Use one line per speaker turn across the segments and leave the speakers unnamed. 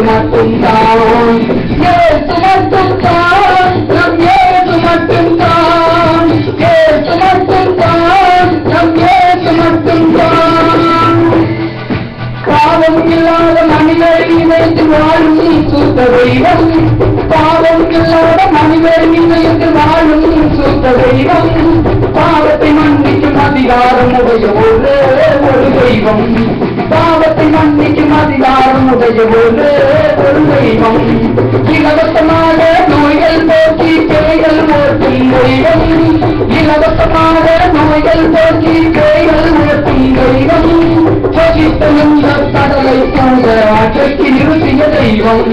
மட்டும்தான், இயேசு மட்டும்தான், நம் இயேசு மட்டும்தான், இயேசு மட்டும்தான், நம் இயேசு மட்டும்தான். பாவம் இல்லாத மனிதர் இதயத்தில் வாழும் சுத்த தெய்வம், பாவம் இல்லாத மனிதர் இதயத்தில் வாழும் சுத்த தெய்வம், பாவத்தை மன்னிக்கும் அதிகாரம் உடைய ஒரே ஒரு தெய்வம், பாவத்தை மன்னிக்கும் அதிகாரம் உடைய ஒரே ஒரு தெய்வம், இலவசமாக நோய்கள் போக்கி பேய்கள் ஓட்டும் தெய்வம், இலவசமாக நோய்கள் போக்கி பேய்கள் ஓட்டும் தெய்வம், பகித்தெழுந்த கடலை கூட அடக்கி நிறுத்திய தெய்வம்,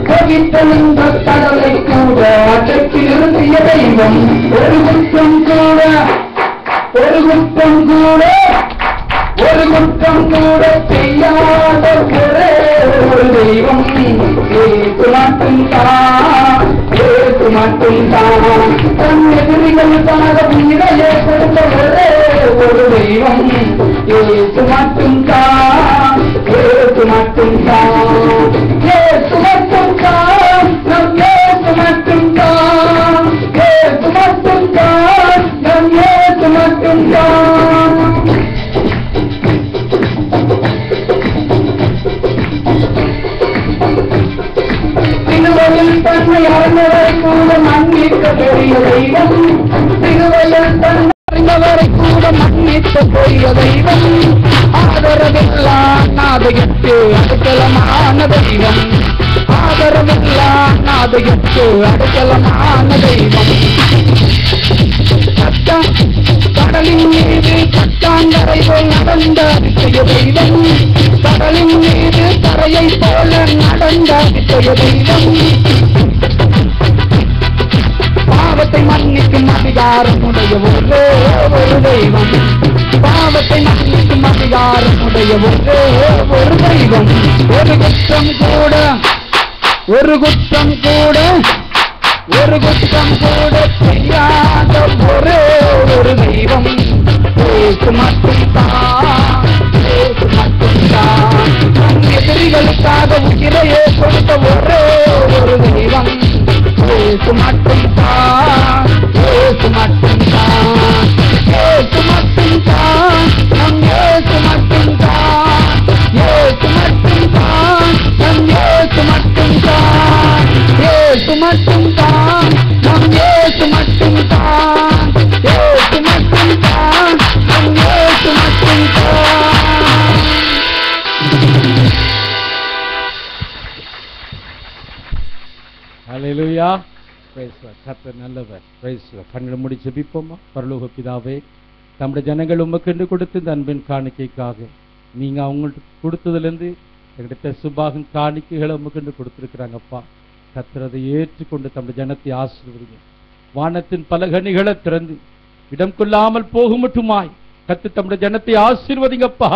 பகித்தெழுந்த கடலை கூட அடக்கி நிறுத்திய தெய்வம், ஒரு குற்றம் கூட ஒரு குற்றம் கூட ஒரு குற்றம் கூட செய்யாத ஒரே ஒரு தெய்வம், ஏசு மட்டும்தான், ஏசு மட்டும்தான், தன் எதிரிகளுக்காக உயிரையே கொடுத்த ஒரே ஒரு தெய்வம், ஏசு மட்டும்தான், ஏசு மட்டும்தான், ஏசு மட்டும்தான், நம் ஏசு மட்டும்தான், ஏசு மட்டும்தான், நம் ஏசு மட்டும்தான். சிலுவையில் தன்னை அறிந்தவரை கூட மன்னிக்க பெரிய தெய்வம், சிலுவையில் தன்னை அறிந்தவரை கூட மன்னிக்க பெரிய தெய்வம், ஆதரவில்லா நாதகத்து அடைக்கலமான தெய்வம், ஆதரவில்லா நாதகத்து அடைக்கலமான தெய்வம், கடலின் மீது கட்டாங்கரை போல் நடந்த அதிசய தெய்வம், கடலின் மீது கரையை போல நடந்த அதிசய தெய்வம், பாவத்தை மன்னிக்கும் அதிகாரம் உடைய ஒரே ஒரு தெய்வம், பாவத்தை மன்னிக்கும் அதிகாரம் உடைய ஒரே ஒரு தெய்வம், ஒரு குற்றம் கூட ஒரு குற்றம் கூட ஒரு குற்றம் கூட செய்யாத ஒரே ஒரு தெய்வம், ஏசு மட்டும்தான், ஏசு மட்டும்தான், நம் எதிரிகளுக்காக உயிரையே கொடுத்த ஒரே ஒரு தெய்வம், ஏசு மட்டும்தான், ஏசு மட்டும்தான், ஏசு மட்டும்தான், நம் ஏசு மட்டும்தான், ஏசு மட்டும்தான், நம் ஏசு மட்டும்தான், ஏசு மட்டும்தான், நம் ஏசு மட்டும்தான், ஏசு மட்டும்தான், நம் ஏசு மட்டும்தான்.
ஹல்லேலூயா. Praise the lord. கர்த்தர் நல்லவர். Praise the lord. கண்களை மூடி ஜெபிப்போமா. பரலோக பிதாவே, நம்முடைய ஜனங்கள் உமக்கென்று கொடுத்த இந்த அன்பின் காணிக்கைக்காக நீங்க அவங்களுக்கு கொடுத்ததுலேருந்து எங்கிட்ட சுபாகம் காணிக்கைகளை உமக்கென்று கொடுத்துருக்குறாங்கப்பா. கர்த்தர் அதை ஏற்றுக்கொண்டு தம்முடைய ஜனத்தை ஆசீர்வதிங்க. வானத்தின் பல கனிகளை திறந்து இடம் கொள்ளாமல் போகும் மட்டுமாய் கர்த்தர் தம்முடைய ஜனத்தை ஆசீர்வதிங்கப்பா.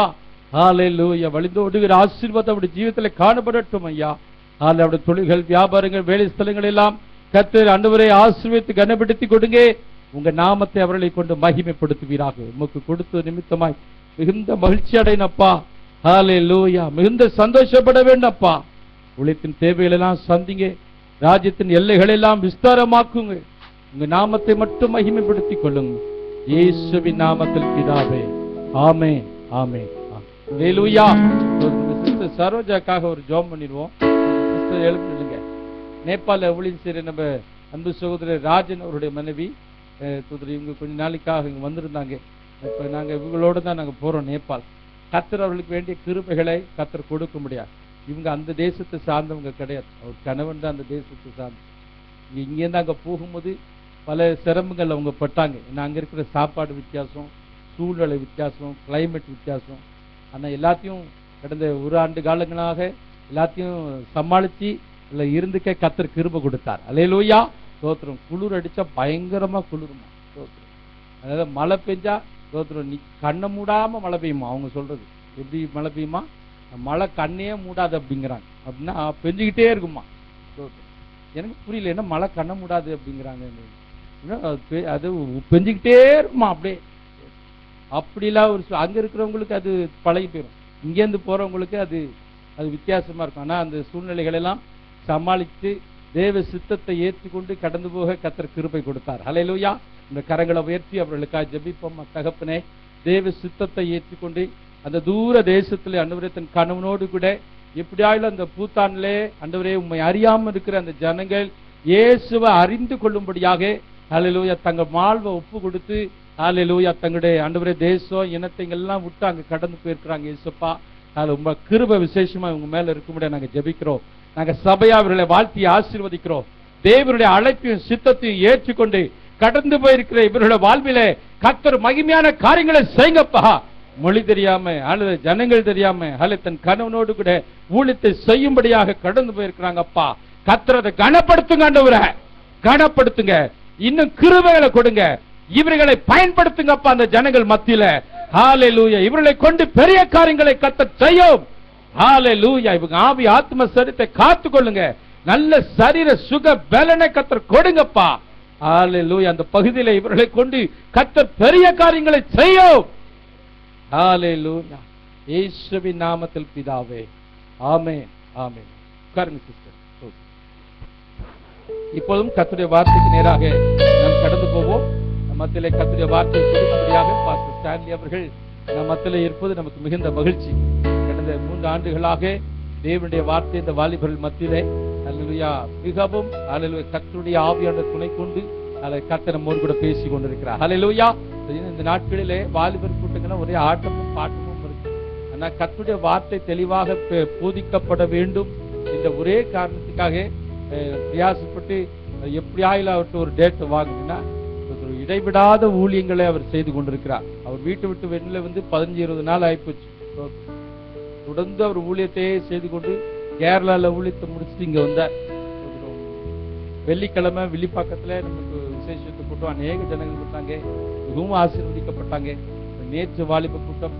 ஹல்லேலூயா. வழிந்தோடுகிற ஆசீர்வாதம் அவருடைய ஜீவிதத்தில் காணப்படட்டும் ஐயா. அவருடைய தொழில்கள், வியாபாரங்கள், வேலை ஸ்தலங்கள் எல்லாம் கர்த்தர் ஆண்டவரை ஆசீர்வதித்து கனப்படுத்தி கொடுங்க. உங்க நாமத்தை அவர்களை கொண்டு மகிமைப்படுத்துவீராக. உமக்கு கொடுத்த நிமித்தமாய் மிகுந்த மகிழ்ச்சி அடைனப்பா. ஹல்லேலூயா. மிகுந்த சந்தோஷப்பட வேண்டப்பா. உலகத்தின் தேவைகள் எல்லாம் சந்திங்க. ராஜ்யத்தின் எல்லைகள் எல்லாம் விஸ்தாரமாக்குங்க. உங்க நாமத்தை மட்டும் மகிமைப்படுத்திக் கொள்ளுங்க. இயேசுவின் நாமத்தில் பிதாவே. ஆமென், ஆமென். ஹல்லேலூயா. சிஸ்டர் சரோஜாக்காக ஒரு ஜெபம் பண்ணிடுவோம். சிஸ்டர் எழுந்துங்க. நேபாள ஊழியம் செய்கிற நம்ம அன்பு சகோதரர் ராஜன் அவருடைய மனைவி இவங்க கொஞ்ச நாளைக்காக இங்கே வந்திருந்தாங்க. இப்போ நாங்கள் இவங்களோட தான் நாங்கள் போகிறோம் நேபாள். கர்த்தர் அவர்களுக்கு வேண்டிய கிருபைகளை கர்த்தர் கொடுக்க முடியாது. இவங்க அந்த தேசத்தை சார்ந்தவங்க கிடையாது. அவர் கணவன் தான் அந்த தேசத்தை சார்ந்து. இங்கேருந்து அங்கே போகும்போது பல சிரமங்கள் அவங்க பட்டாங்க. ஏன்னா அங்கே இருக்கிற சாப்பாடு வித்தியாசம், சூழ்நிலை வித்தியாசம், கிளைமேட் வித்தியாசம். ஆனால் எல்லாத்தையும் கடந்த ஒரு ஆண்டு காலங்களாக எல்லாத்தையும் சமாளித்து இல்லை இருந்துக்க கர்த்தர் கிருபை கொடுத்தார். அல்லேலூயா. ஸ்தோத்திரம். குளிர் அடித்தா பயங்கரமாக குளிருமா. ஸ்தோத்திரம். அதாவது மழை பெஞ்சா ஸ்தோத்திரம் நீ கண்ணை மூடாமல் மழை பெய்யுமா. அவங்க சொல்கிறது எப்படி மழை பெய்யுமா, மழை கண்ணையே மூடாது அப்படிங்கிறாங்க. அப்படின்னா பெஞ்சிக்கிட்டே இருக்குமா. ஸ்தோத்திரம். எனக்கு புரியல, என்ன மழை கண்ணை மூடாது அப்படிங்கிறாங்க. அது பெஞ்சிக்கிட்டே இருக்குமா அப்படியே. அப்படிலாம் ஒரு அங்கே இருக்கிறவங்களுக்கு அது பழகி போயிடும். இங்கேருந்து போகிறவங்களுக்கு அது அது வித்தியாசமா இருக்கும். ஆனா அந்த சூழ்நிலைகள் எல்லாம் சமாளித்து தேவ சித்தத்தை ஏற்றுக்கொண்டு கடந்து போக கர்த்தர் கிருபை கொடுத்தார். ஹல்லேலூயா. இந்த கரங்களை உயர்த்தி அவர்களுக்காக ஜெபிப்போம். தகப்பனே, தேவ சித்தத்தை ஏற்றுக்கொண்டு அந்த தூர தேசத்திலே ஆண்டவரே தன் கணவனோடு கூட எப்படியாயிலும் அந்த பூத்தானிலே ஆண்டவரே உம்மை அறியாமல் இருக்கிற அந்த ஜனங்கள் இயேசுவை அறிந்து கொள்ளும்படியாக ஹல்லேலூயா தங்கள் வாழ்வை ஒப்பு கொடுத்து ஹல்லேலூயா தங்களுடைய ஆண்டவரே தேசம் இனத்தை எல்லாம் விட்டு அங்க கடந்து போயிருக்கிறாங்க. இயேசுப்பா, அது உங்க கிருபை விசேஷமா உங்க மேல இருக்கும்படியா நாங்க ஜெபிக்கிறோம். நாங்க சபையா அவர்களை வாழ்த்தி ஆசீர்வதிக்கிறோம். தேவனுடைய அழைப்பையும் சித்தத்தையும் ஏற்றுக்கொண்டு கடந்து போயிருக்கிற இவர்களுடைய வாழ்விலே கர்த்தர் மகிமையான காரியங்களை செய்யுங்கப்பா. மொழி தெரியாம அல்லது ஜனங்கள் தெரியாம அல்லது தன் கணவனோடு கூட ஊழியத்தை செய்யும்படியாக கடந்து போயிருக்கிறாங்கப்பா. கர்த்தர் அதை கனப்படுத்துங்க ஆண்டவரே, கனப்படுத்துங்க. இன்னும் கிருபைகளை கொடுங்க. இவர்களை பயன்படுத்துங்கப்பா அந்த ஜனங்கள் மத்தியில. ஹல்லேலூயா. இவர்களை கொண்டு பெரிய காரியங்களை கர்த்தர் செய்யும். ஹல்லேலூயா. இவங்க ஆவி ஆத்ம சரீரத்தை காத்து கொள்ளுங்க. நல்ல சரீர சுக பலனை கர்த்தர் கொடுங்கப்பா. ஹல்லேலூயா. அந்த பகுதியில இவர்களை கொண்டு கர்த்தர் பெரிய காரியங்களை செய்யும். ஹல்லேலூயா. இயேசுவின் நாமத்தில் பிதாவே, ஆமென், ஆமென். உட்காருங்க சிஸ்டர். இப்போதும் கர்த்தருடைய வார்த்தைக்கு நேராக நாம் கடந்து போவோம். நம் மத்தியிலே கர்த்தருடைய வார்த்தை கொடுக்கும்படியாக பாஸ்டர் ஸ்டான்லி அவர்கள் நம் மத்தியிலே இருப்பது நமக்கு மிகுந்த மகிழ்ச்சி. கடந்த 3 ஆண்டுகளாக தேவனுடைய வார்த்தை இந்த வாலிபர்கள் மத்தியிலே ஹல்லேலூயா மிகவும் ஹல்லேலூயா கர்த்தருடைய ஆவியான துணை கொண்டு அதை கர்த்தர் நம்மோடு கூட பேசி கொண்டிருக்கிறார். ஹல்லேலூயா. இந்த நாட்களிலே வாலிபர் கூட்டங்களும் ஒரே ஆட்டமும் பாட்டமும் இருக்கு. ஆனா கர்த்தருடைய வார்த்தை தெளிவாக போதிக்கப்பட வேண்டும் என்ற ஒரே காரணத்துக்காக பிரயாசப்பட்டு எப்படியாயில அவர்கிட்ட ஒரு டேட் வாங்கினா இடைவிடாத ஊழியங்களை அவர் செய்து கொண்டிருக்கிறார். அவர் வீட்டை விட்டு வெளியில வந்து 15-20 நாள் ஆயிப்போச்சு. தொடர்ந்து அவர் ஊழியத்தையே செய்து கொண்டு கேரளால ஊழியத்தை முடிச்சுட்டு இங்க வந்தார். வெள்ளிக்கிழமை வில்லிப்பாக்கத்துல நமக்கு விசேஷத்தை கூட்டம் அநேக ஜனங்கள் கொடுத்தாங்க, மிகவும் ஆசீர்வதிக்கப்பட்டாங்க. நேற்று வாலிப கூட்டம்,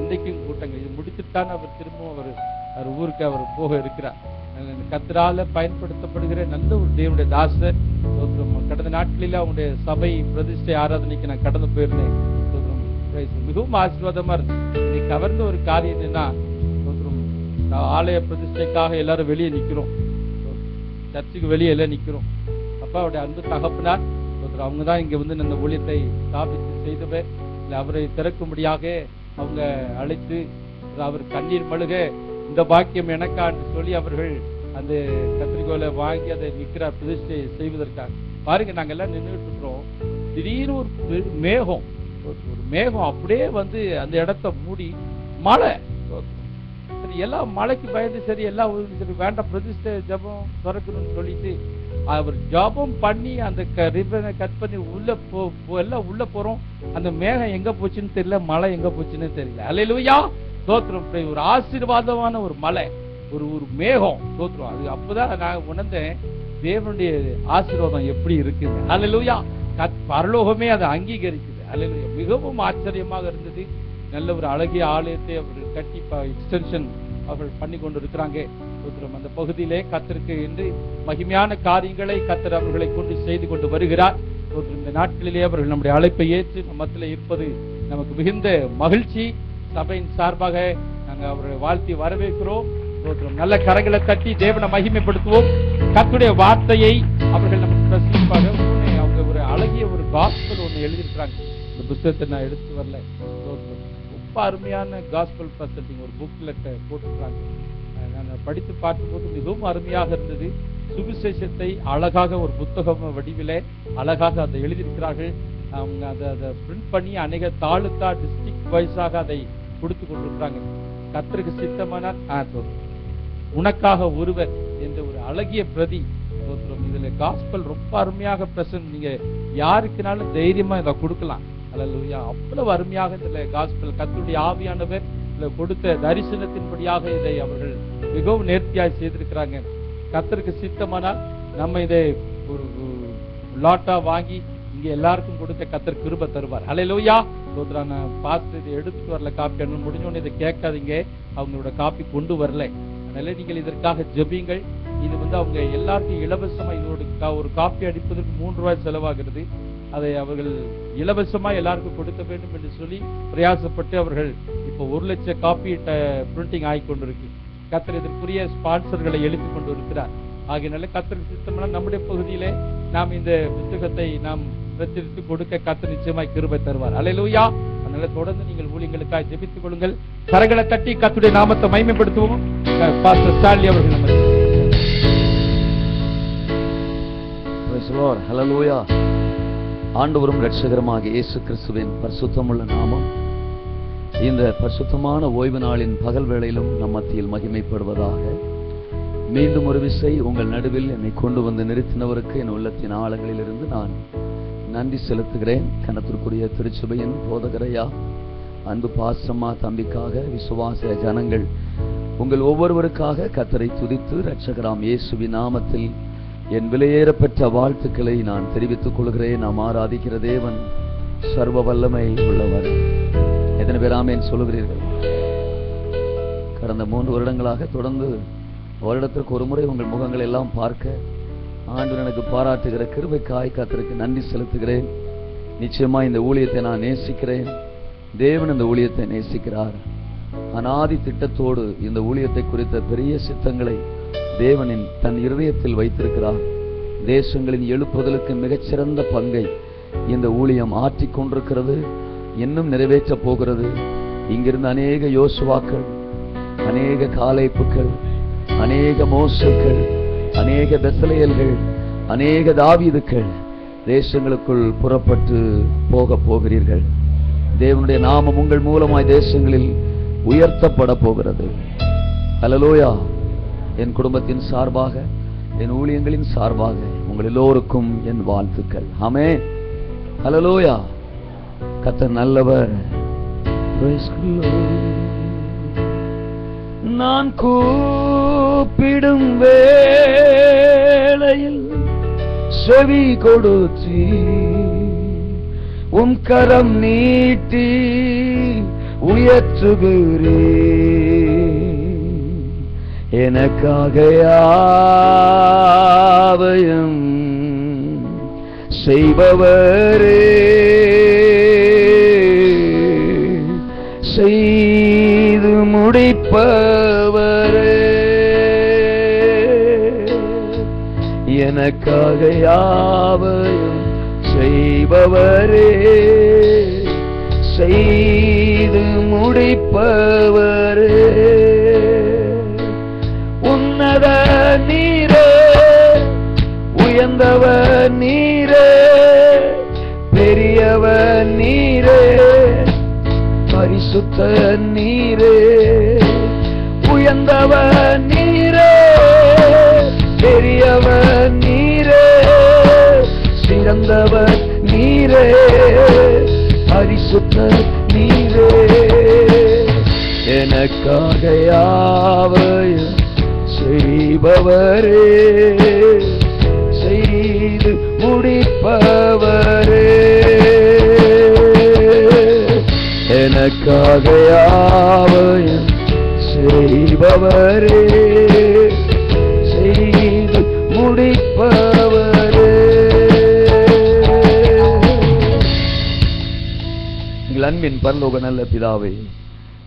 இன்றைக்கும் கூட்டங்கள். இது முடித்துட்டான் அவர் திரும்பவும் அவர் ஊருக்கு அவர் போக இருக்கிறார். கர்த்தரால பயன்படுத்தப்படுகிற நல்ல ஒரு தேவனுடைய தாசர். கடந்த நாட்களில் அவங்களுடைய சபை பிரதிஷ்டை ஆராதனைக்கு நான் கடந்து போயிருந்தேன். மிகவும் ஆசீர்வாதமா இருந்துச்சு. இன்னைக்கு கவர்ந்த ஒரு காரியம் என்னன்னா, ஆலய பிரதிஷ்டைக்காக எல்லாரும் வெளியே நிக்கிறோம், சர்ச்சுக்கு வெளியே எல்லாம் நிக்கிறோம். அப்ப அவருடைய அன்பு தகப்பனார் அவங்கதான் இங்க வந்து அந்த ஊழியத்தை ஸ்தாபித்து செய்தவர். அவரை திறக்கும்படியாக அவங்க அழைத்து அவர் கண்ணீர் மழுக இந்த பாக்கியம் எனக்கான்னு சொல்லி அவர்கள் அந்த கத்திரிக்கோலை வாங்கி அதை நிற்கிறார் பிரதிஷ்டை செய்வதற்காக. பாருங்க, நாங்க எல்லாம் நின்றுட்டு இருக்கிறோம். திடீர்னு ஒரு மேகம், ஒரு மேகம் அப்படியே வந்து அந்த இடத்த மூடி மழை. சரி, எல்லாம் மழைக்கு பயந்து சரி எல்லாம் சரி வேண்டாம் பிரதிஷ்டை ஜபம் திறக்கணும்னு சொல்லிட்டு அவர் ஜபம் பண்ணி அந்த ரிப்பனை கட் பண்ணி உள்ள எல்லாம் உள்ள போறோம். அந்த மேகம் எங்க போச்சுன்னு தெரியல, மழை எங்க போச்சுன்னு தெரியல. அல்லேலூயா, ஸ்தோத்திரம். ஒரு ஆசீர்வாதமான ஒரு மலை, ஒரு மேகம். ஸ்தோத்திரம். அது அப்பதான் நான் உணர்ந்தேன் தேவனுடைய ஆசீர்வாதம் எப்படி இருக்குது. அல்லேலூயா. பரலோகமே அதை அங்கீகரிக்குது. அல்லேலூயா. மிகவும் ஆச்சரியமாக இருந்தது. நல்ல ஒரு அழகிய ஆலயத்தை அவர்கள் கட்டி எக்ஸ்டென்ஷன் அவர்கள் பண்ணி கொண்டு இருக்கிறாங்க. அந்த பகுதியிலே கர்த்தருக்கு என்று மகிமையான காரியங்களை கர்த்தர் அவர்களை கொண்டு செய்து கொண்டு வருகிறார். இந்த நாட்களிலே அவர்கள் நம்முடைய அழைப்பை ஏற்று நம்மத்தில் இருப்பது நமக்கு மிகுந்த மகிழ்ச்சி. சபையின் சார்பாக நாங்கள் அவர்களை வாழ்த்தி வரவேற்கிறோம். நல்ல கரங்களை தட்டி தேவனை மகிமைப்படுத்துவோம். கர்த்தருடைய வார்த்தையை அவர்கள் நமக்கு பிரசிப்பாக அவங்க ஒரு அழகிய ஒரு காஸ்பல் ஒன்று எழுதியிருக்கிறாங்க. இந்த புத்தகத்தை நான் எடுத்து வரல, ரொம்ப அருமையான காஸ்பல் பிரசன்டிங் ஒரு புக்லெட் போட்டிருக்கிறாங்க. நான் படித்து பார்க்கும்போது மிகவும் அருமையாக இருந்தது. சுவிசேஷத்தை அழகாக ஒரு புத்தகம் வடிவிலே அழகாக அதை எழுதியிருக்கிறார்கள். அவங்க அதை பிரிண்ட் பண்ணி அநேக தாலுகா டிஸ்ட்ரிக்ட் வைஸாக அதை கொடுத்து கொண்டிருக்கிறாங்க. கர்த்தருக்கு சித்தமானால் உனக்காக ஒருவர் என்ற ஒரு அழகிய பிரதி. இதுல காஸ்பல் ரொம்ப அருமையாக பிரசன்ட், நீங்க யாருக்குனாலும் தைரியமா இதை கொடுக்கலாம். அல்லேலூயா. அவ்வளவு அருமையாக இந்த காஸ்பல் கர்த்தருடைய ஆவியானவர் கொடுத்த தரிசனத்தின்படியாக இதை அவர்கள் மிகவும் நேர்த்தியாக செய்திருக்கிறாங்க. கர்த்தருக்கு சித்தமானால் நம்ம இதை ஒரு லாட்டா வாங்கி இங்க எல்லாருக்கும் கொடுக்க கர்த்தர் கிருபை தருவார். அல்லேலூயா. பாஸ்டர் இதை எடுத்துட்டு வரல காப்பி, முடிஞ்சோன்னு இதை கேட்காதீங்க, அவங்களோட காப்பி கொண்டு வரல. அதனால நீங்கள் இதற்காக ஜெபியுங்கள். இது அவங்க எல்லாருக்கும் இலவசமா இதோட ஒரு காப்பி அடிப்பதற்கு 3 ரூபாய் செலவாகிறது. அதை அவர்கள் இலவசமா எல்லாருக்கும் கொடுக்க வேண்டும் என்று சொல்லி பிரயாசப்பட்டு அவர்கள் இப்போ 1 லட்சம் காப்பி பிரிண்டிங் ஆகி கொண்டிருக்கு. கர்த்தர் இதற்குரிய ஸ்பான்சர்களை எழுப்பி கொண்டு இருக்கிறார். ஆகையினால கர்த்தர் சித்தமான நம்முடைய பகுதியிலே நாம் இந்த புத்தகத்தை நாம் பிரச்சரித்து கொடுக்க கர்த்தர் நிச்சயமாய் கிருபை தருவார். அல்லேலூயா. அதனால தொடர்ந்து நீங்கள் ஊழியங்களுக்காக ஜெபித்துக் கொள்ளுங்கள். கரங்களை தட்டி கர்த்தருடைய நாமத்தை மகிமைப்படுத்துவோம். பாஸ்டர் ஸ்டான்லி அவர்கள் நம்ம
ஹல்லேலூயா. ஆண்டவரும் இரட்சகருமாகிய இயேசு கிறிஸ்துவின் பரிசுத்தமுள்ள நாமம் இந்த பரிசுத்தமான ஓய்வு நாளின் பகல் வேளையிலும் நம் மத்தியில் மகிமைப்படுவதாக. மீண்டும் ஒரு விசை உங்கள் நடுவில் என்னை கொண்டு வந்து நிறுத்தினவருக்கு என் உள்ளத்தின் ஆழங்களிலிருந்து நான் நன்றி செலுத்துகிறேன். கனத்திற்குரிய திருச்சபையின் போதகரையா, அன்பு பாசம்மா தம்பிக்காக, விசுவாச ஜனங்கள் உங்கள் ஒவ்வொருவருக்காக கர்த்தரை துதித்து இரட்சகராம் இயேசுவின் நாமத்தில் என் விலையேறப்பெற்ற வாழ்த்துக்களை நான் தெரிவித்துக் கொள்கிறேன். நாம் ஆராதிக்கிற தேவன் சர்வ வல்லமை உள்ளவர். எத்தனை பேர் ஆமென் சொல்லுகிறீர்கள்? கடந்த 3 வருடங்களாக தொடர்ந்து வருடத்திற்கு ஒரு முறை உங்கள் முகங்களை எல்லாம் பார்க்க ஆண்டவர் எனக்கு பாராட்டுகிற கிருபைக்காய் கர்த்தருக்கு நன்றி செலுத்துகிறேன். நிச்சயமா இந்த ஊழியத்தை நான் நேசிக்கிறேன். தேவன் இந்த ஊழியத்தை நேசிக்கிறார். அநாதி திட்டத்தோடு இந்த ஊழியத்தை குறித்த பெரிய சித்தங்களை தேவனின் தன் இருதயத்தில் வைத்திருக்கிறார். தேசங்களின் எழுப்புதலுக்கு மிகச்சிறந்த பங்கை இந்த ஊழியம் ஆற்றிக் கொண்டிருக்கிறது. இன்னும் நிறைவேற்ற போகிறது. இங்கிருந்து அநேக யோசுவாக்கள், அநேக காலேப்புக்கள், அநேக மோசேக்கள், அநேக பெத்லெயேல்கள், அநேக தாவீதுக்கள் தேசங்களுக்குள் புறப்பட்டு போக போகிறீர்கள். தேவனுடைய நாமம் உங்கள் மூலமாய் தேசங்களில் உயர்த்தப்பட போகிறது. ஹல்லேலூயா. என் குடும்பத்தின் சார்பாக, என் ஊழியங்களின் சார்பாக உங்கள் எல்லோருக்கும் என் வாழ்த்துக்கள். ஆமென். ஹல்லேலூயா. கர்த்தர் நல்லவர். நான் கூப்பிடும் வேளையில் செவி கொடுத்தி உம் கரம் நீட்டி உயர்த்துகிறே. எனக்காக யாவையும் செய்பவரே, செய்து முடிப்பவரே, எனக்காக யாவையும் செய்பவரே, செய்து முடிப்பவரே. உன்னத நீரே, உயர்ந்தவர் நீரே, பெரியவர் நீரே, பரிசுத்த நீரே, உயர்ந்தவர் நீரே, பெரியவர் நீரே, சிறந்தவர் நீரே, பரிசுத்த நீரே. எனக்காக யாவையும் செய்பவரே, செய்து முடிப்பவரே, எனக்காக யாவையும் செய்பவரே, செய்து முடிப்பவரே. எங்கள் அன்பின் பரலோக நல்ல பிதாவே,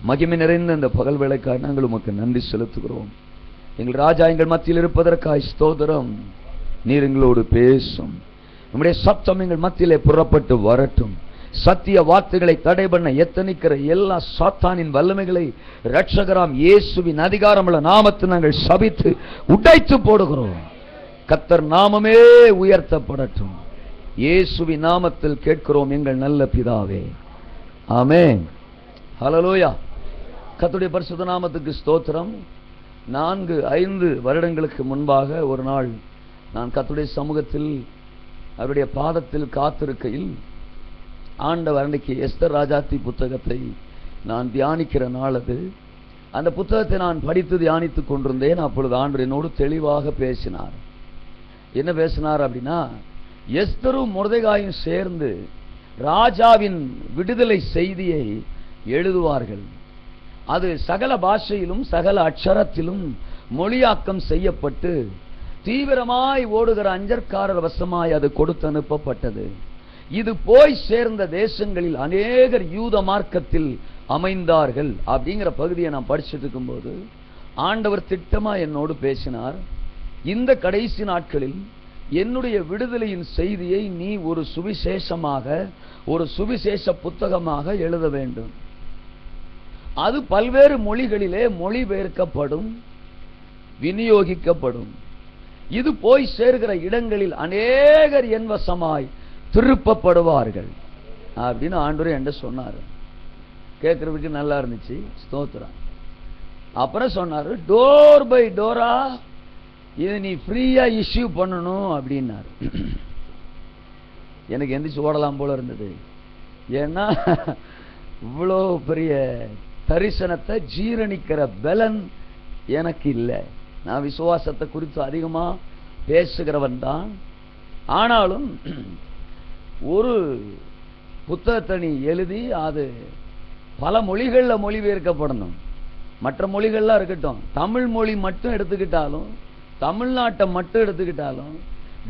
மகிமை நிறைந்த இந்த பகல் வேளைக்காக நாங்கள் உமக்கு நன்றி செலுத்துகிறோம். எங்கள் ராஜா எங்கள் மத்தியில் இருப்பதற்காய் ஸ்தோத்திரம். நீர் எங்களோடு பேசும். நம்முடைய சத்தம் எங்கள் மத்தியிலே புறப்பட்டு வரட்டும். சத்திய வார்த்தைகளை தடை பண்ண எத்தனிக்கிற எல்லா சாத்தானின் வல்லமைகளை இரட்சகராம் இயேசுவின் அதிகாரமுள்ள நாமத்தில் நாங்கள் சபித்து உடைத்து போடுகிறோம். கர்த்தர் நாமமே உயர்த்தப்படட்டும். இயேசுவின் நாமத்தில் கேட்கிறோம் எங்கள் நல்ல பிதாவே. ஆமென். ஹல்லேலூயா. கர்த்தருடைய பரிசுத்த நாமத்துக்கு ஸ்தோத்திரம். 4-5 வருடங்களுக்கு முன்பாக ஒரு நாள் நான் கர்த்தருடைய சமூகத்தில் அவருடைய பாதத்தில் காத்திருக்கையில் ஆண்டவர் அன்றைக்கு எஸ்தர் ராஜாத்தி புத்தகத்தை நான் தியானிக்கிற நாள் அது. அந்த புத்தகத்தை நான் படித்து தியானித்துக் கொண்டிருந்தேன். அப்பொழுது ஆண்டவர் என்னோடு தெளிவாக பேசினார். என்ன பேசினார் அப்படின்னா, எஸ்தரும் மொர்தெகாயும் சேர்ந்து ராஜாவின் விடுதலை செய்தியை எழுதுவார்கள். அது சகல பாஷையிலும் சகல அட்சரத்திலும் மொழியாக்கம் செய்யப்பட்டு தீவிரமாய் ஓடுகிற அஞ்சற்காரர் வசமாய் அது கொடுத்து அனுப்பப்பட்டது. இது போய் சேர்ந்த தேசங்களில் அநேகர் யூத மார்க்கத்தில் அமைந்தார்கள் அப்படிங்கிற பகுதியை நான் படிச்சுட்டு இருக்கும்போது ஆண்டவர் திட்டமா என்னோடு பேசினார். இந்த கடைசி நாட்களில் என்னுடைய விடுதலையின் செய்தியை நீ ஒரு சுவிசேஷமாக, ஒரு சுவிசேஷ புத்தகமாக எழுத வேண்டும். அது பல்வேறு மொழிகளிலே மொழிபெயர்க்கப்படும், விநியோகிக்கப்படும். இது போய் சேர்கிற இடங்களில் அநேகர் என் வசமாய் திருப்பப்படுவார்கள் அப்படின்னு ஆண்டவர் என்கிட்ட சொன்னார். கேட்கறதுக்கு நல்லா இருந்துச்சு, ஸ்தோத்திரம். அப்புறம் சொன்னாரு, டோர் பை டோரா இது நீ ஃப்ரீயா இஷ்யூ பண்ணணும் அப்படின்னாரு. எனக்கு எந்திரிச்சு ஓடலாம் போல இருந்தது. ஏன்னா இவ்வளோ பெரிய தரிசனத்தை ஜீரணிக்கிற பலன் எனக்கு இல்லை. நான் விசுவாசத்தை குறித்து அதிகமா பேசுகிறவன் தான். ஆனாலும் ஒரு புத்தகத்தை நீ எழுதி அது பல மொழிகளில் மொழிபெயர்க்கப்படணும். மற்ற மொழிகள்லாம் இருக்கட்டும், தமிழ் மொழி மட்டும் எடுத்துக்கிட்டாலும், தமிழ்நாட்டை மட்டும் எடுத்துக்கிட்டாலும்,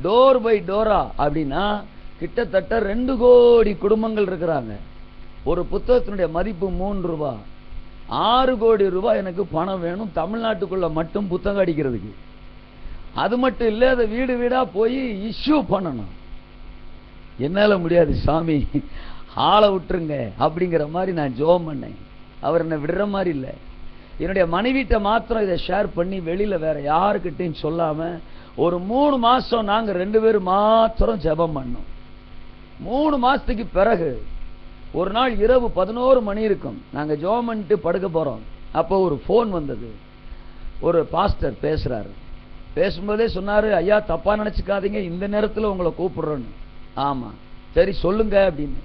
டோர் பை டோரா அப்படின்னா கிட்டத்தட்ட 2 கோடி குடும்பங்கள் இருக்கிறாங்க. ஒரு புத்தகத்தினுடைய மதிப்பு 3 ரூபாய். 6 கோடி ரூபாய் எனக்கு பணம் வேணும் தமிழ்நாட்டுக்குள்ள மட்டும் புத்தகம் அடிக்கிறதுக்கு. அது மட்டும் இல்லை, அதை வீடு வீடா போய் இஷ்யூ பண்ணணும். என்னால முடியாது சாமி, ஆளை விட்டுருங்க அப்படிங்கிற மாதிரி நான் ஜெபம் பண்ணேன். அவர் என்ன விடுற மாதிரி இல்லை. என்னுடைய மனைவிட்ட மாத்திரம் இதை ஷேர் பண்ணி வெளியில வேற யாருக்கிட்டையும் சொல்லாம ஒரு 3 மாசம் நாங்க 2 பேரும் மாத்திரம் ஜெபம் பண்ணோம். 3 மாசத்துக்கு பிறகு ஒரு நாள் இரவு 11 மணி இருக்கும், நாங்க ஜெபம் பண்ணிட்டு படுக்க போறோம். அப்போ ஒரு போன் வந்தது. ஒரு பாஸ்டர் பேசுறாரு. பேசும்போதே சொன்னாரு, ஐயா தப்பா நினைச்சுக்காதீங்க, இந்த நேரத்தில் உங்களை கூப்பிடுறோன்னு. ஆமா சரி சொல்லுங்க அப்படின்னு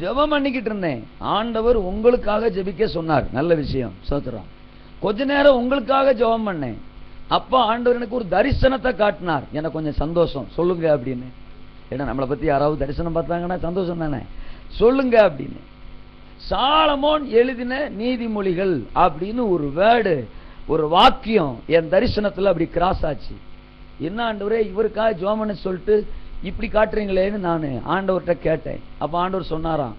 ஜெபம் பண்ணிக்கிட்டு இருந்தேன். ஆண்டவர் உங்களுக்காக ஜெபிக்க சொன்னார். நல்ல விஷயம், சோத்திரம். கொஞ்ச நேரம் உங்களுக்காக ஜெபம் பண்ணேன். அப்ப ஆண்டவர் எனக்கு ஒரு தரிசனத்தை காட்டினார். எனக்கு கொஞ்சம் சந்தோஷம். சொல்லுங்க அப்படின்னு. ஏன்னா நம்மளை பத்தி யாராவது தரிசனம் பார்த்தாங்கன்னா சந்தோஷம் தானே. சொல்லுங்க அப்படின்னு. சாலமோன் எழுதின நீதிமொழிகள் அப்படின்னு ஒரு வேர்டு, ஒரு வாக்கியம் என் தரிசனத்துல அப்படி கிராஸ் ஆச்சு. என்ன ஆண்டவரே இவருக்காக ஜெபம் பண்ண சொல்லிட்டு இப்படி காட்டுறீங்களேன்னு நான் ஆண்டவர்கிட்ட கேட்டேன். அப்ப ஆண்டவர் சொன்னாராம்,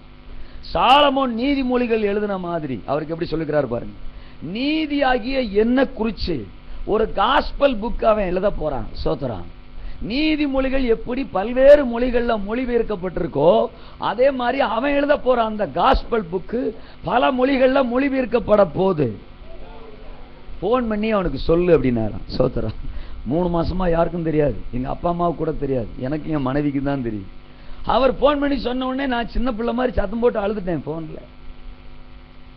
சாலமோன் நீதிமொழிகள் எழுதின மாதிரி, அவருக்கு எப்படி சொல்லுகிறார் பாருங்க, நீதியாகிய என்ன குறிச்சு ஒரு காஸ்பல் புக் அவன் எழுத போறான். சோதரான், நீதிமொழிகள் எப்படி பல்வேறு மொழிகள்ல மொழிபெயர்க்கப்பட்டிருக்கோ அதே மாதிரி அவன் எழுத போறான். அந்த காஸ்பல் புக்கு பல மொழிகள்ல மொழிபெயர்க்கப்பட போகுது. போன் பண்ணி அவனுக்கு சொல்லு அப்படின்னாராம். சோதரான், 3 மாசமா யாருக்கும் தெரியாது, எங்க அப்பா அம்மாவுக்கு கூட தெரியாது, எனக்கு என் மனைவிக்கு தான் தெரியும். அவர் போன் பண்ணி சொன்ன உடனே நான் சின்ன பிள்ளை மாதிரி சத்தம் போட்டு அழுதுட்டேன் போன்ல.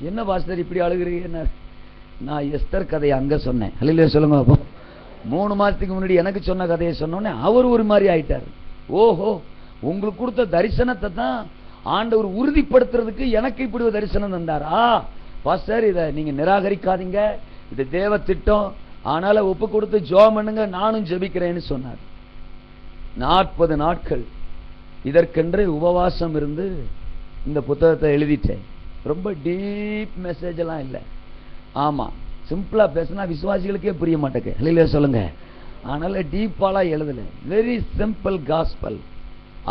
என்ன பாஸ்டர் இப்படி அழுகிறீங்க? நான் எஸ்தர் கதையை அங்க சொன்னேன். அல்ல சொல்லுங்க. அப்போ 3 மாசத்துக்கு முன்னாடி எனக்கு சொன்ன கதையை சொன்னோடனே அவர் ஒரு மாதிரி ஆயிட்டாரு. ஓஹோ, உங்களுக்கு கொடுத்த தரிசனத்தை தான் ஆண்டவர் உறுதிப்படுத்துறதுக்கு எனக்கு இப்படி ஒரு தரிசனம் தந்தாரா? பாஸ்டர் இதை நீங்க நிராகரிக்காதீங்க, இது தேவ திட்டம், ஆனால ஒப்பு கொடுத்து ஜெபம் பண்ணுங்க, நானும் ஜெபிக்கிறேன்னு சொன்னார். 40 நாட்கள் இதற்கென்று உபவாசம் இருந்து இந்த புத்தகத்தை எழுதிட்டேன். ரொம்ப டீப் மெசேஜ் எல்லாம் இல்லை. ஆமா, சிம்பிளா பேசினா விசுவாசிகளுக்கே புரிய மாட்டேங்க. இல்லையா சொல்லுங்க. அதனால டீப்பாலாம் எழுதல, வெரி சிம்பிள் காஸ்பல்.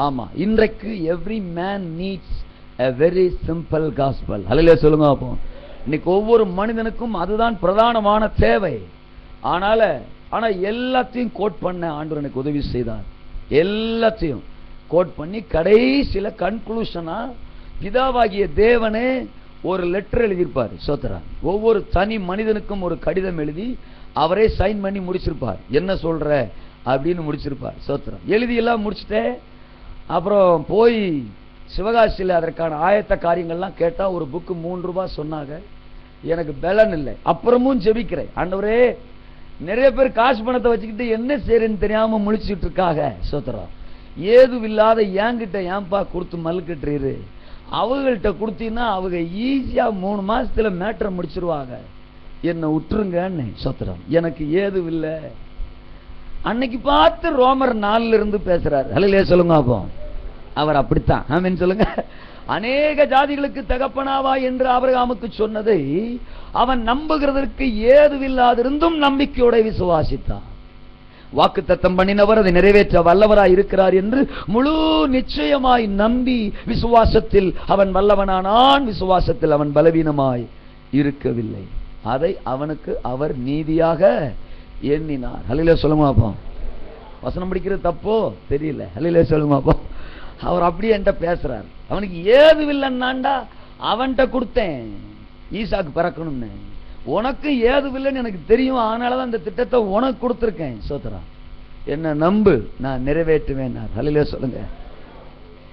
ஆமா, இன்றைக்கு every man needs a very simple gospel. அல்லேலூயா சொல்லுங்க. அப்போ இன்னைக்கு ஒவ்வொரு மனிதனுக்கும் அதுதான் பிரதானமான தேவை. ஆனா எல்லாத்தையும் கோட் பண்ண ஆண்டவர் எனக்கு உதவி செய்தார். எல்லாத்தையும் கோட் பண்ணி கடைசியில கன்க்ளூஷனா பிதாவாகிய தேவனே ஒரு லெட்டர் எழுதியிருப்பார். சோத்ரா, ஒவ்வொரு தனி மனிதனுக்கும் ஒரு கடிதம் எழுதி அவரே சைன் பண்ணி முடிச்சிருப்பார். என்ன சொல்ற அப்படின்னு முடிச்சிருப்பார். சோத்ரா, எழுதி எல்லாம் முடிச்சுட்டேன். அப்புறம் போய் சிவகாசியில் அதற்கான ஆயத்த காரியங்கள்லாம் கேட்டா ஒரு புக்கு 3 ரூபாய் சொன்னாங்க. எனக்கு பலன் இல்லை. அப்புறமும் ஜெபிக்கிறேன், ஆண்டவரே நிறைய பேர் காசு பணத்தை வச்சுக்கிட்டு என்ன செய்யறேன்னு தெரியாம முழிச்சுட்டு இருக்காங்க. சோத்ரம், ஏதும் இல்லாத என்கிட்ட ஏன்பா கொடுத்து மல்லுக்கிட்டுரு, அவங்கள்ட்ட கொடுத்தீங்கன்னா அவங்க ஈஸியா 3 மாசத்துல மேட்டரை முடிச்சிருவாங்க, என்ன விட்டுருங்கன்னு. சோத்ரம், எனக்கு ஏதும் இல்லை. அன்னைக்கு பார்த்து ரோமர் 4 இருந்து பேசுறாரு. அல்லேலூயா சொல்லுங்க. அப்போ அவர் அப்படித்தான். ஆமென் சொல்லுங்க. அநேக ஜாதிகளுக்கு தகப்பனாவா என்று ஆபிரகாமுக்கு சொன்னதை அவன் நம்புகிறதற்கு ஏதுவில்லாதிருந்தும் நம்பிக்கையோட விசுவாசித்தான். வாக்குத்தத்தம் பண்ணினவர் அதை நிறைவேற்ற வல்லவராய் இருக்கிறார் என்று முழு நிச்சயமாய் நம்பி விசுவாசத்தில் அவன் வல்லவனானான். விசுவாசத்தில் அவன் பலவீனமாய் இருக்கவில்லை. அதை அவனுக்கு அவர் நீதியாக எண்ணினார். ஹல்லேலூயா சொல்லுங்க பாப்போம். வசனம் படிக்கிறது தப்போ தெரியல. ஹல்லேலூயா சொல்லுங்க பாப்போம். அவர் அப்படியே என்கிட்ட பேசுறார். அவனுக்கு ஏதுவில்லைன்னாண்டா அவன்கிட்ட கொடுத்தேன் ஈசாக்கு பிறக்கணும்னு. உனக்கு ஏதுவில்லைன்னு எனக்கு தெரியும், அதனாலதான் இந்த திட்டத்தை உனக்கு கொடுத்துருக்கேன். சோத்ரா, என்ன நம்பு, நான் நிறைவேற்றுவேன். ஹல்லேலூயா சொல்லுங்க.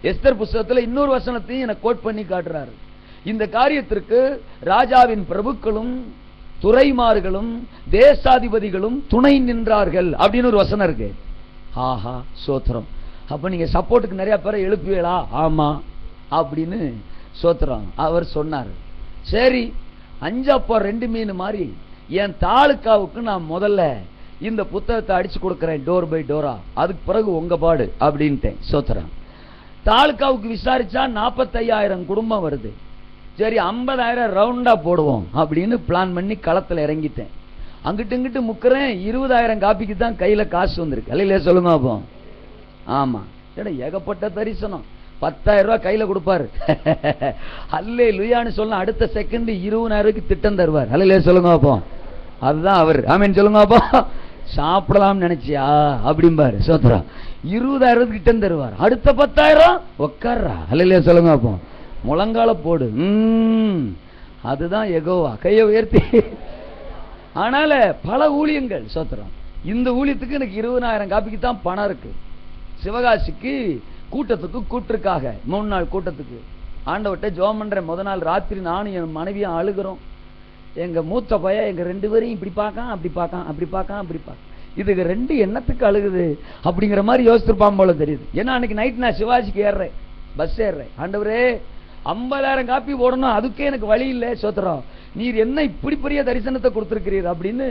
எஸ்தர் புஸ்தகத்துல இன்னொரு வசனத்தையும் எனக்கு கோட் பண்ணி காட்டுறாரு. இந்த காரியத்திற்கு ராஜாவின் பிரபுக்களும் துறைமார்களும் தேசாதிபதிகளும் துணை நின்றார்கள் அப்படின்னு ஒரு வசனம் இருக்கு. ஆஹா சோத்திரம். அப்ப நீங்க சப்போர்ட்டுக்கு நிறைய பேரை எழுப்புவீங்களா? ஆமா அப்படின்னு சோத்திரம் அவர் சொன்னார். சரி, 5 அப்பம் 2 மீன் மாதிரி என் தாலுக்காவுக்கு நான் முதல்ல இந்த புத்தகத்தை அடிச்சு கொடுக்கிறேன், டோர் பை டோரா. அதுக்கு பிறகு உங்க பாடு அப்படின்ட்டேன். சோத்திரம். தாலுக்காவுக்கு விசாரிச்சா 45,000 குடும்பம் வருது. சரி, 50,000 ரவுண்டா போடுவோம் அப்படின்னு பிளான் பண்ணி களத்துல இறங்கிட்டேன். அங்கிட்டு இங்கிட்டு முக்கிறேன், 20,000 காப்பிக்கு தான் கையில காசு வந்திருக்கு. அல்லையா சொல்லுங்க அப்போ. ஆமா, ஏகப்பட்ட தரிசனம். 10,000 ரூபாய் கையில கொடுப்பாரு. அல்லேலூயான்னு சொல்ல அடுத்த செகண்ட் 20,000 திட்டம் தருவார். அல்லையா சொல்லுங்க அப்போ. அதுதான் அவர். ஆமீன் சொல்லுங்க அப்போ. சாப்பிடலாம் நினைச்சியா அப்படிம்பாரு. சோத்ரா, 20,000 திட்டம் தருவார். அடுத்த 10,000 உட்கார்றா. அல்லையா சொல்லுங்க அப்போ. முழங்கால போடு. அதுதான் யெகோவா. கையை உயர்த்தி. ஆனால பல ஊழியங்கள். சோத்திரம். இந்த ஊழியத்துக்கு எனக்கு 20,000 காப்பிக்கு தான் பணம் இருக்கு. சிவகாசிக்கு கூட்டத்துக்கு கூட்டிருக்காக 3 நாள் கூட்டத்துக்கு ஆண்டவர்கிட்ட ஜெபம் பண்றேன். முத நாள் ராத்திரி நானும் என் மனைவியும் அழுகிறோம். எங்க மூத்த பையன் எங்க 2 பேரையும் இப்படி பார்க்கான் அப்படி பார்க்கான் அப்படி பார்க்கான் அப்படி பார்க்கான். இதுக்கு 2 எண்ணத்துக்கு அழுகுது அப்படிங்கிற மாதிரி யோசிச்சிருப்பான் போல தெரியுது. ஏன்னா அன்னைக்கு நைட் நான் சிவாஜிக்கு ஏறுறேன், பஸ் ஏறுறேன். ஆண்டவரே 50,000 காப்பி போடணும், அதுக்கே எனக்கு வழி இல்லை. சோத்திரம், நீர் என்ன இப்படி பெரிய தரிசனத்தை கொடுத்திருக்கிறீர் அப்படின்னு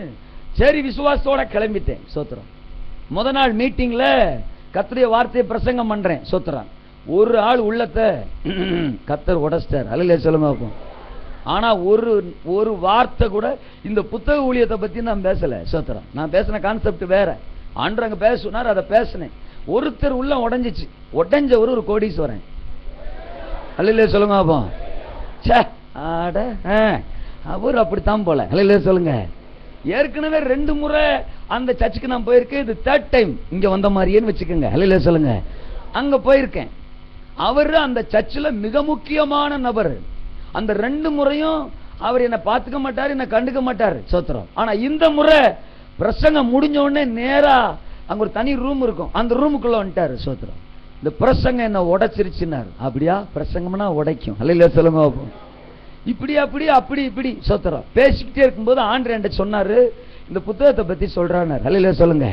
சரி விசுவாசத்தோட கிளம்பிட்டேன். சோத்திரம். முத நாள் மீட்டிங்ல கர்த்தருடைய வார்த்தையை பிரசங்கம் பண்றேன். சோத்திரம். ஒரு ஆள் உள்ளத்தை கர்த்தர் உடைச்சிட்டார். அல்லையா சொல்லுங்க. ஆனா ஒரு வார்த்தை கூட இந்த புத்தக ஊழியத்தை பத்தி நான் பேசல. சோத்திரம். நான் பேசின கான்செப்ட் வேற. ஆண்டவர் அங்க பேச சொன்னார், அதை பேசினேன். ஒருத்தர் உள்ள உடைஞ்சிச்சு. உடைஞ்ச ஒரு கோடீஸ்வரன். அல்லையா சொல்லுங்க அப்போ. அவர் அப்படித்தான் போல. அல்லையா சொல்லுங்க. ஏற்கனவே 2 முறை அந்த சர்ச்சுக்கு நான் போயிருக்கேன். இது 3rd டைம் இங்க வந்த மாதிரின்னு வச்சுக்கோங்க. அல்லையா சொல்லுங்க. அங்க போயிருக்கேன். அவரு அந்த சர்ச்சில் மிக முக்கியமான நபர். அந்த 2 முறையும் அவர் என்ன பார்த்துக்க மாட்டார், என்ன கண்டுக்க மாட்டார். சோத்திரம். ஆனா இந்த முறை பிரசங்கம் முடிஞ்ச உடனே நேரா அங்க ஒரு தனி ரூம் இருக்கும், அந்த ரூமுக்குள்ள வந்துட்டாரு. சோத்திரம். இந்த பிரசங்கம் என்ன உடைச்சிருச்சுனார். அப்படியா? பிரசங்கம்னா உடைக்கும். அல்லையா சொல்லுங்க. இப்படி அப்படி அப்படி இப்படி. சோத்திரம். பேசிக்கிட்டே இருக்கும்போது ஆண்டவர் என்கிட்ட சொன்னாரு, இந்த புத்தகத்தை பத்தி சொல்றாரு. அல்லையா சொல்லுங்க.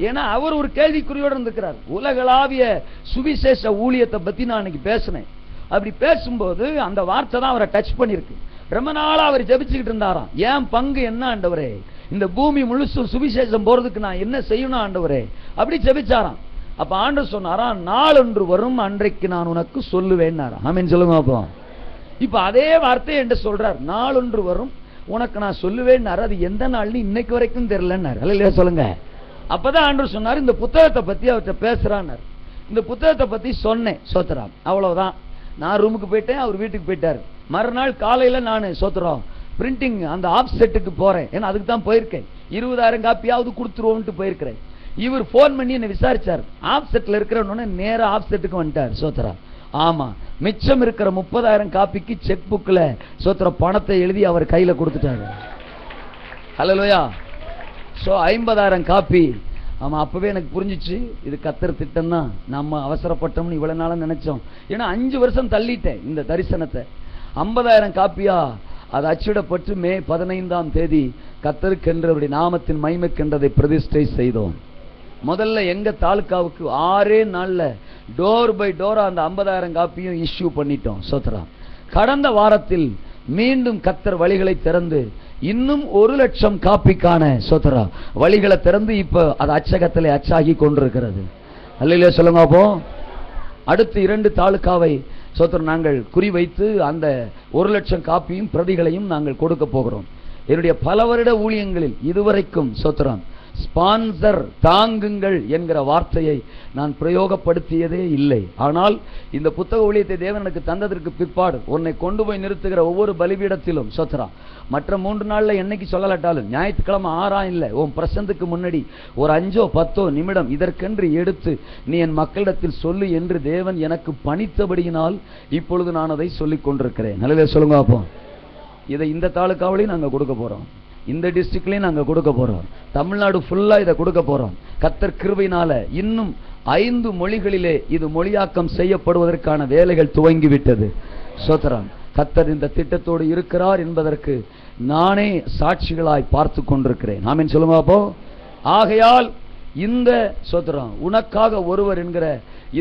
ஏன்னா அவர் ஒரு கேள்விக்குறியோடு இருந்திருக்கிறார். உலகளாவிய சுவிசேஷ ஊழியத்தை பத்தி நான் அன்னைக்கு பேசினேன். அப்படி பேசும்போது அந்த வார்த்தை தான் அவரை டச் பண்ணிருக்கு. ரொம்ப நாளா அவர் ஜெபிச்சுக்கிட்டு இருந்தாராம். ஏன் பங்கு என்ன ஆண்டவரே, இந்த பூமி முழுசும் சுவிசேஷம் போறதுக்கு நான் என்ன செய்யணும் ஆண்டவரே அப்படி ஜெபிச்சாராம். அப்ப ஆண்டவர் சொன்னாராம், நாளொன்று வரும் அன்றைக்கு நான் உனக்கு சொல்லுவேன். ஆமென் சொல்லுங்க. அப்போ இப்ப அதே வார்த்தை என்று சொல்றார். நாளொன்று வரும் உனக்கு நான் சொல்லுவேன். அது எந்த நாள்னு இன்னைக்கு வரைக்கும் தெரியலன்னாரு. அல்லையா சொல்லுங்க. அப்பதான் ஆண்டவர் சொன்னார், இந்த புத்தகத்தை பத்தி அவர்கிட்ட பேசுறான்னாரு. இந்த புத்தகத்தை பத்தி சொன்னேன். சோத்திரம். அவ்வளவுதான். நான் ரூமுக்கு போயிட்டேன், அவர் வீட்டுக்கு போயிட்டாரு. மறுநாள் காலையில நான் சோத்திரம் பிரிண்டிங் அந்த ஆஃப் செட்டுக்கு போறேன். ஏன்னா அதுக்கு தான் போயிருக்கேன். 20,000 காப்பியாவது கொடுத்துருவோம்ட்டு போயிருக்கிறேன். இவர் போன் பண்ணி என்ன விசாரிச்சார். ஆஃப் செட்ல இருக்கிறவன நேரா ஆஃப் செட்டுக்கு வந்துட்டார். சோத்திரம். ஆமா, மிச்சம் இருக்கிற 30,000 காப்பிக்கு செக் புக்ல சோத்திரம் பணத்தை எழுதி அவர் கையில கொடுத்துட்டாரு. ஹல்லேலூயா. So 50,000 copy. ஆமா, அப்பவே எனக்கு புரிஞ்சிச்சு இது கர்த்தர் திட்டம் தான். நம்ம அவசரப்பட்டோம்னு இவ்வளவு நாளும் நினைச்சோம். ஏன்னா 5 வருஷம் தள்ளிட்டேன் இந்த தரிசனத்தை. 50,000 காப்பியா அது அச்சிடப்பட்டு மே 15ஆம் தேதி கர்த்தருக்கென்றவருடைய நாமத்தின் மகிமைக்கென்றதை பிரதிஷ்டை செய்தோம். முதல்ல எங்க தாலுக்காவுக்கு 6 நாள்ல டோர் பை டோரா அந்த 50,000 காப்பியும் இஷ்யூ பண்ணிட்டோம். சோத்ரா. கடந்த வாரத்தில் மீண்டும் கர்த்தர் வழிகளை திறந்து இன்னும் 1,00,000 காப்பிக்கான சோத்ரா வழிகளை திறந்து இப்ப அது அச்சகத்திலே அச்சாகி கொண்டிருக்கிறது. அல்லையா சொல்லுங்க. அப்போ அடுத்து 2 தாலுக்காவை சோத்ரா நாங்கள் குறிவைத்து அந்த 1,00,000 காப்பியும் பிரதிகளையும் நாங்கள் கொடுக்க போகிறோம். என்னுடைய பல வருட ஊழியங்களில் இதுவரைக்கும் சோத்ரம் ஸ்பான்சர், தாங்குங்கள் என்கிற வார்த்தையை நான் பிரயோகப்படுத்தியதே இல்லை. ஆனால் இந்த புத்தக ஊழியத்தை தேவன் எனக்கு தந்ததற்கு பிற்பாடு உன்னை கொண்டு போய் நிறுத்துகிற ஒவ்வொரு பலிபீடத்திலும் சொத்ரா, மற்ற 3 நாள்ல என்னைக்கு சொல்லலாட்டாலும் ஞாயிற்றுக்கிழமை 6 இல்லை, உன் பிரசந்துக்கு முன்னாடி ஒரு 5-10 நிமிடம் இதற்கென்று எடுத்து நீ என் மக்களிடத்தில் சொல்லு என்று தேவன் எனக்கு பணித்தபடியினால் இப்பொழுது நான் அதை சொல்லிக் கொண்டிருக்கிறேன். நல்லதே சொல்லுங்க. அப்போ இதை இந்த தாலுக்காவிலையும் நாங்கள் கொடுக்க போறோம், இந்த டிஸ்ட்ரிக்ட்லயும் நாங்க கொடுக்க போறோம், தமிழ்நாடு ஃபுல்லா இதை கொடுக்க போறோம். கர்த்தர் கிருபையினால இன்னும் 5 மொழிகளிலே இது மொழியாக்கம் செய்யப்படுவதற்கான வேலைகள் துவங்கிவிட்டது. ஸ்தோத்திரம். கர்த்தர் இந்த திட்டத்தோடு இருக்கிறார் என்பதற்கு நானே சாட்சிகளாய் பார்த்து கொண்டிருக்கிறேன். ஆமென் சொல்லுங்க. அப்போ ஆகையால் இந்த ஸ்தோத்திரம் உனக்காக ஒருவர் என்கிற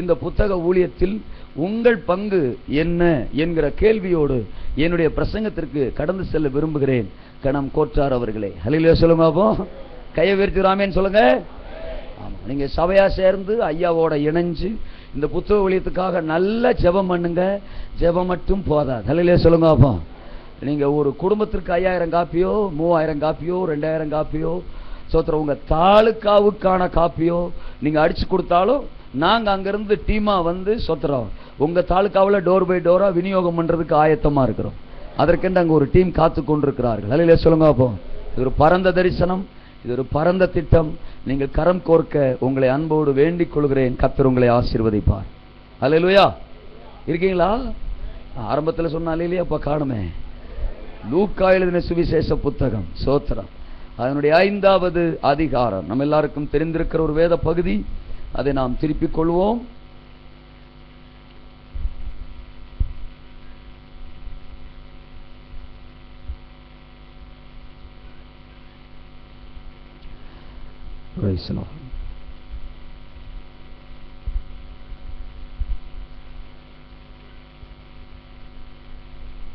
இந்த புத்தக ஊழியத்தில் உங்கள் பங்கு என்ன என்கிற கேள்வியோடு என்னுடைய பிரசங்கத்திற்கு கடந்து செல்ல விரும்புகிறேன். கணம் கோற்றார் அவர்களே, ஹல்லேலூயா சொல்லுங்க. அப்போ கையை உயர்த்தி ஆமென் சொல்லுங்க. ஆமா, நீங்க சபையா சேர்ந்து ஐயாவோட இணைஞ்சு இந்த புத்தக ஊழியத்துக்காக நல்ல ஜெபம் பண்ணுங்க. ஜெபம் மட்டும் போதாது. ஹல்லேலூயா சொல்லுங்க. அப்போ நீங்க ஒரு குடும்பத்திற்கு 5000 காப்பியோ 3000 காப்பியோ 2000 காப்பியோ சோத்திரம் உங்க தாலுக்காவுக்கான காப்பியோ நீங்க அடிச்சு கொடுத்தாலும் நாங்க அங்கிருந்து டீமா வந்து சோத்திரம் உங்க தாலுக்காவில் டோர் பை டோரா விநியோகம் பண்றதுக்கு ஆயத்தமா இருக்கிறோம். அதற்கென்று அங்க ஒரு டீம் காத்து கொண்டிருக்கிறார்கள். ஹல்லேலூயா சொல்லுங்க. அப்போ இது ஒரு பரந்த தரிசனம், இது ஒரு பரந்த திட்டம். நீங்கள் கரம் கோர்க்க உங்களை அன்போடு வேண்டிக் கொள்கிறேன். கர்த்தர் உங்களை ஆசீர்வதிப்பார். ஹல்லேலூயா. இருக்கீங்களா? ஆரம்பத்தில் சொன்னாலே இல்லையா, அப்ப காணுமே. லூக்கா எழுதின சுவிசேஷ புத்தகம் சோத்திரம் அதனுடைய 5வது அதிகாரம் நம்ம எல்லாருக்கும் தெரிந்திருக்கிற ஒரு வேத பகுதி. அதை நாம் திருப்பிக் கொள்வோம்.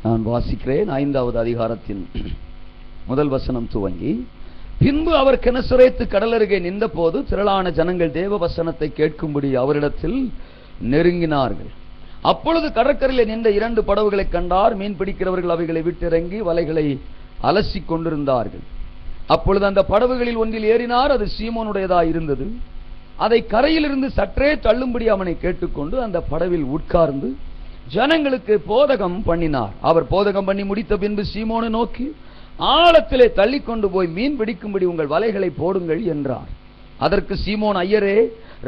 நான் வாசிக்கிறேன். 5வது அதிகாரத்தின் முதல் வசனம் துவங்கி, பின்பு அவர் கெனசரேத்து கடலருகே நின்ற போது திரளான ஜனங்கள் தேவ வசனத்தை கேட்கும்படி அவரிடத்தில் நெருங்கினார்கள். அப்பொழுது கடற்கரையில் நின்ற 2 படகுகளை கண்டார். மீன் பிடிக்கிறவர்கள் அவைகளை விட்டிறங்கி வலைகளை அலசி கொண்டிருந்தார்கள். அப்பொழுது அந்த படகுகளில் ஒன்றில் ஏறினார். அது சீமோனுடையதாய் இருந்தது. அதை கரையிலிருந்து சற்றே தள்ளும்படி அவனை கேட்டுக்கொண்டு அந்த படவில் உட்கார்ந்து ஜனங்களுக்கு போதகம் பண்ணினார். அவர் போதகம் பண்ணி முடித்த பின்பு சீமோனை நோக்கி, ஆழத்திலே தள்ளி கொண்டு போய் மீன் பிடிக்கும்படி உங்கள் வலைகளை போடுங்கள் என்றார். அதற்கு சீமோன், ஐயரே,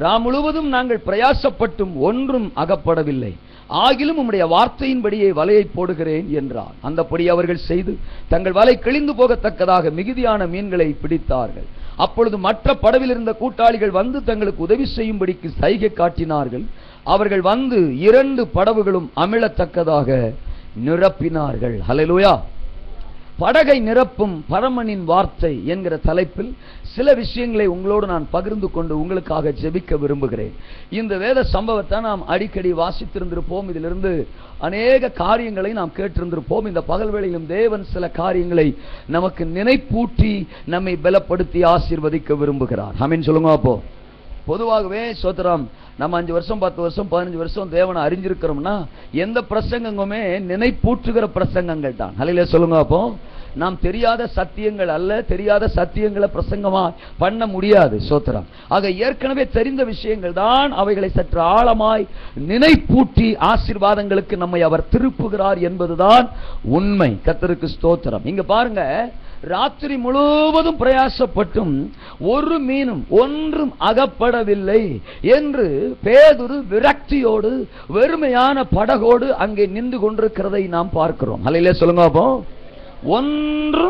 ராம் முழுவதும் நாங்கள் பிரயாசப்பட்டும் ஒன்றும் அகப்படவில்லை, ஆகிலும் உம்முடைய வார்த்தையின்படியே வலையை போடுகிறேன் என்றார். அந்தபடி அவர்கள் செய்து தங்கள் வலை கிழிந்து போகத்தக்கதாக மிகுதியான மீன்களை பிடித்தார்கள். அப்பொழுது மற்ற படவில் இருந்த கூட்டாளிகள் வந்து தங்களுக்கு உதவி செய்யும்படிக்கு சைகை காட்டினார்கள். அவர்கள் வந்து 2 படவுகளும் அமிழத்தக்கதாக நிரப்பினார்கள். ஹல்லேலூயா. படகை நிரப்பும் பரமனின் வார்த்தை என்கிற தலைப்பில் சில விஷயங்களை உங்களோடு நான் பகிர்ந்து கொண்டு உங்களுக்காக ஜெபிக்க விரும்புகிறேன். இந்த வேத சம்பவத்தை நாம் அடிக்கடி வாசித்திருந்திருப்போம். இதிலிருந்து அநேக காரியங்களை நாம் கேட்டிருந்திருப்போம். இந்த பகல் வேளையிலும் தேவன் சில காரியங்களை நமக்கு நினைப்பூட்டி நம்மை பலப்படுத்தி ஆசீர்வதிக்க விரும்புகிறார். ஆமென் சொல்லுங்க. அப்போ பொதுவாகவே சோத்திரம் நம்ம 5 வருஷம் 10 வருஷம் 15 வருஷம் தேவனை அறிஞ்சிருக்கிறோம்னா எந்த பிரசங்கங்களுமே நினைப்பூற்றுகிற பிரசங்கங்கள் தான். ஹல்லேலூயா சொல்லுங்க. அப்போ நாம் தெரியாத சத்தியங்கள் அல்ல, தெரியாத சத்தியங்களை பிரசங்கமா பண்ண முடியாது. சோத்திரம். ஆக ஏற்கனவே தெரிந்த விஷயங்கள் தான் அவைகளை சற்று ஆழமாய் நினைப்பூட்டி ஆசீர்வாதங்களுக்கு நம்மை அவர் திருப்புகிறார் என்பதுதான் உண்மை. கர்த்தருக்கு ஸ்தோத்திரம். இங்க பாருங்க, ராத்திரி முழுவதும் பிரயாசப்பட்டும் ஒரு மீனும் ஒன்றும் அகப்படவில்லை என்று பேதுரு விரக்தியோடு வெறுமையான படகோடு அங்கே நின்று கொண்டிருக்கிறதை நாம் பார்க்கிறோம். ஹல்லேலூயா சொல்லுங்க. அப்போ ஒன்றும்